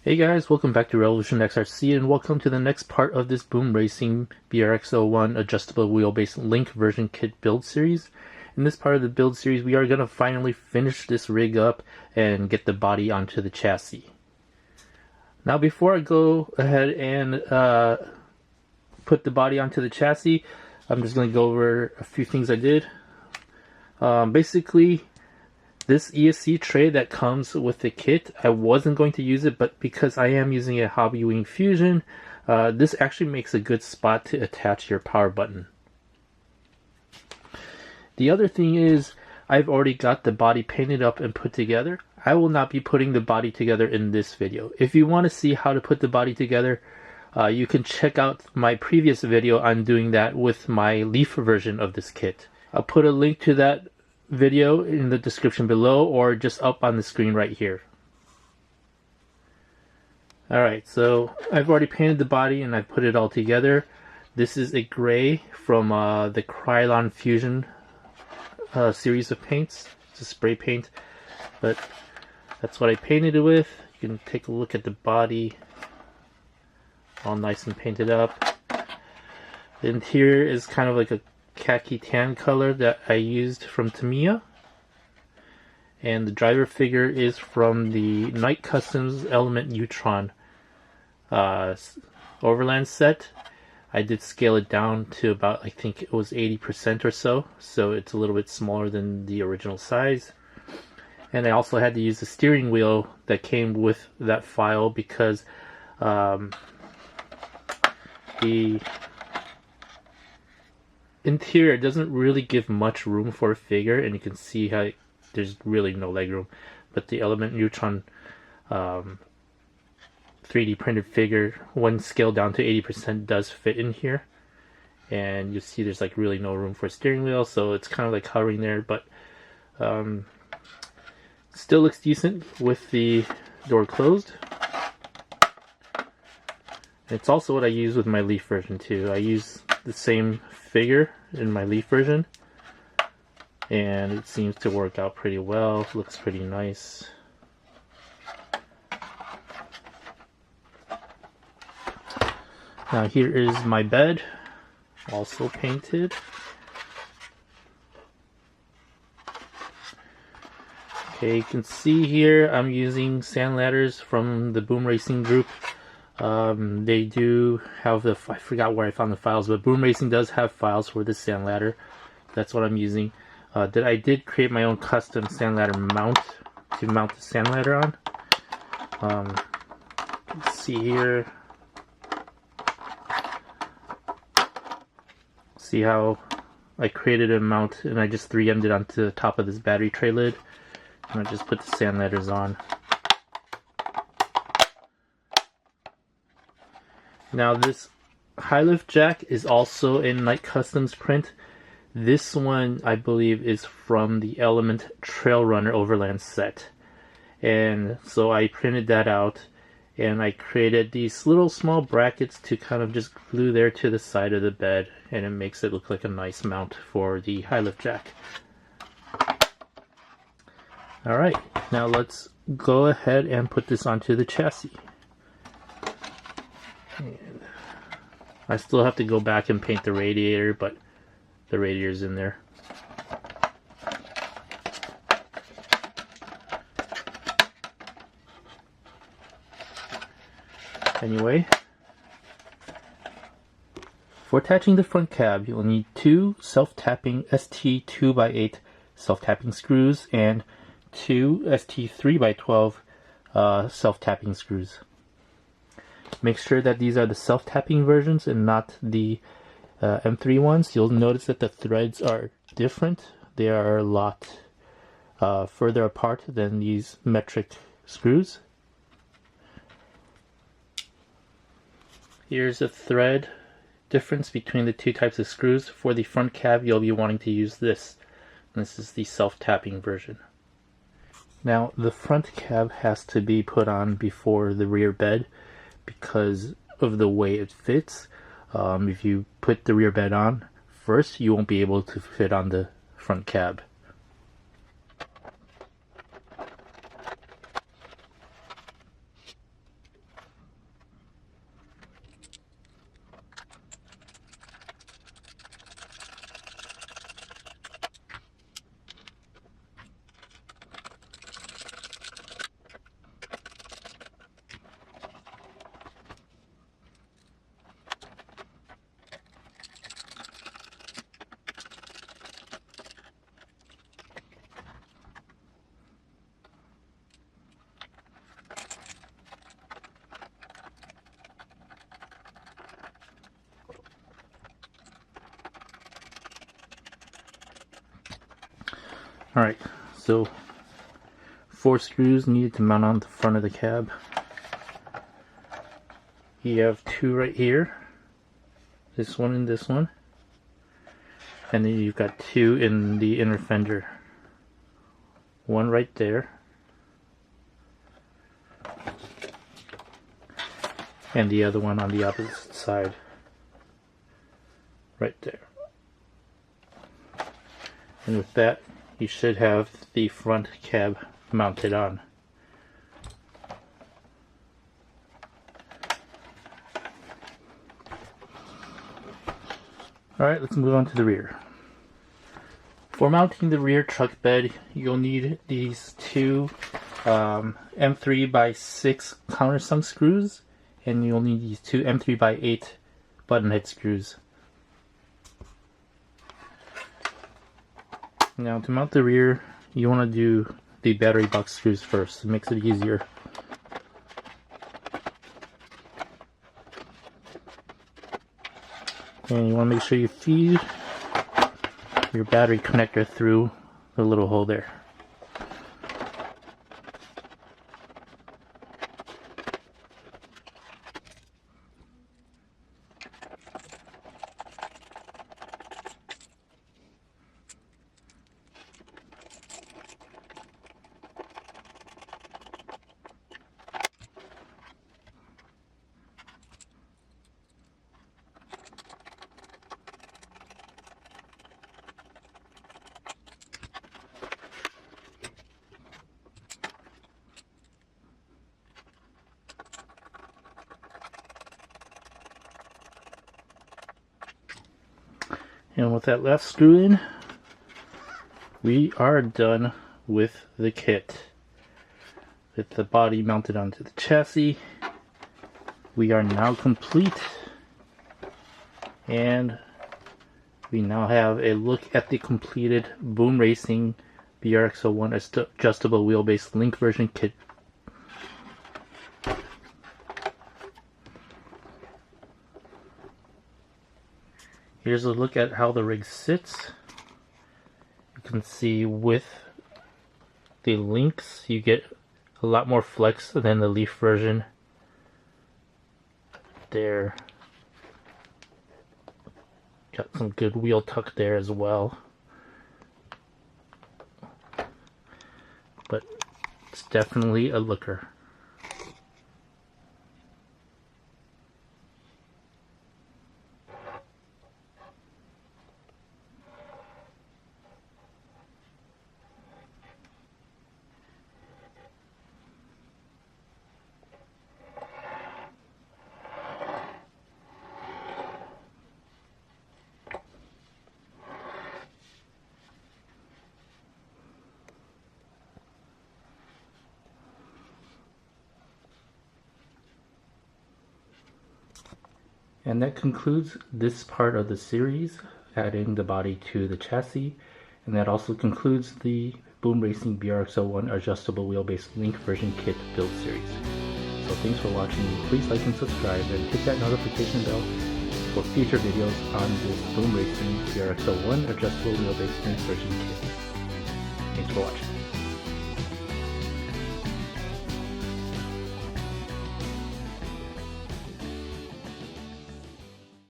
Hey guys, welcome back to Revolution XRC and welcome to the next part of this Boom Racing BRX01 adjustable wheelbase Link version kit build series. In this part of the build series, we are going to finally finish this rig up and get the body onto the chassis. Now before I go ahead and put the body onto the chassis, I'm just going to go over a few things I did. Basically, this ESC tray that comes with the kit, I wasn't going to use it, but because I am using a Hobbywing Fusion, this actually makes a good spot to attach your power button. The other thing is, I've already got the body painted up and put together. I will not be putting the body together in this video. If you want to see how to put the body together, you can check out my previous video on doing that with my Leaf version of this kit. I'll put a link to that video in the description below or just up on the screen right here. Alright, so I've already painted the body and I've put it all together. This is a gray from the Krylon Fusion series of paints. It's a spray paint, but that's what I painted it with. You can take a look at the body, all nice and painted up. The interior is kind of like a khaki tan color that I used from Tamiya, and the driver figure is from the Night Customs Element Neutron Overland set. I did scale it down to about, I think it was 80% or so, so it's a little bit smaller than the original size. And I also had to use the steering wheel that came with that file because the interior doesn't really give much room for a figure, and you can see how there's really no leg room, but the Element Neutron 3D printed figure, when scaled down to 80%, does fit in here, and you see there's like really no room for a steering wheel, so it's kind of like hovering there, but still looks decent with the door closed. It's also what I use with my Leaf version too. I use the same figure in my Leaf version, and it seems to work out pretty well. Looks pretty nice. Now here is my bed, also painted. Okay, you can see here I'm using sand ladders from the Boom Racing group. They do have the, I forgot where I found the files, but Boom Racing does have files for the sand ladder. That's what I'm using. I did create my own custom sand ladder mount to mount the sand ladder on. Let's see here. See how I created a mount and I just 3M'd it onto the top of this battery tray lid, and I just put the sand ladders on. Now this high lift jack is also in Night Customs print. This one I believe is from the Element Trail Runner Overland set, and so I printed that out and I created these little small brackets to kind of just glue there to the side of the bed, and it makes it look like a nice mount for the high lift jack. Alright, now let's go ahead and put this onto the chassis. And I still have to go back and paint the radiator, but the radiator's in there. Anyway, for attaching the front cab, you'll need two self-tapping ST 2x8 self-tapping screws and two ST 3x12 self-tapping screws. Make sure that these are the self-tapping versions and not the M3 ones. You'll notice that the threads are different. They are a lot further apart than these metric screws. Here's a thread difference between the two types of screws. For the front cab, you'll be wanting to use this. This is the self-tapping version. Now, the front cab has to be put on before the rear bed because of the way it fits. If you put the rear bed on first, you won't be able to fit on the front cab. Alright, so 4 screws needed to mount on the front of the cab. You have 2 right here, this one and this one, and then you've got 2 in the inner fender. One right there, and the other one on the opposite side, right there. And with that, you should have the front cab mounted on. Alright, let's move on to the rear. For mounting the rear truck bed, you'll need these 2 M3x6 countersunk screws, and you'll need these 2 M3x8 button head screws. Now to mount the rear, you want to do the battery box screws first. It makes it easier. And you want to make sure you feed your battery connector through the little hole there. And with that last screw in, we are done with the kit. With the body mounted onto the chassis, we are now complete. And we now have a look at the completed Boom Racing BRX01 adjustable wheelbase Link version kit. Here's a look at how the rig sits. You can see with the links you get a lot more flex than the Leaf version. There. Got some good wheel tuck there as well. But it's definitely a looker. And that concludes this part of the series, adding the body to the chassis. And that also concludes the Boom Racing BRX01 adjustable wheelbase Link version kit build series. So thanks for watching. Please like and subscribe and hit that notification bell for future videos on this Boom Racing BRX01 adjustable wheelbase Link version kit. Thanks for watching.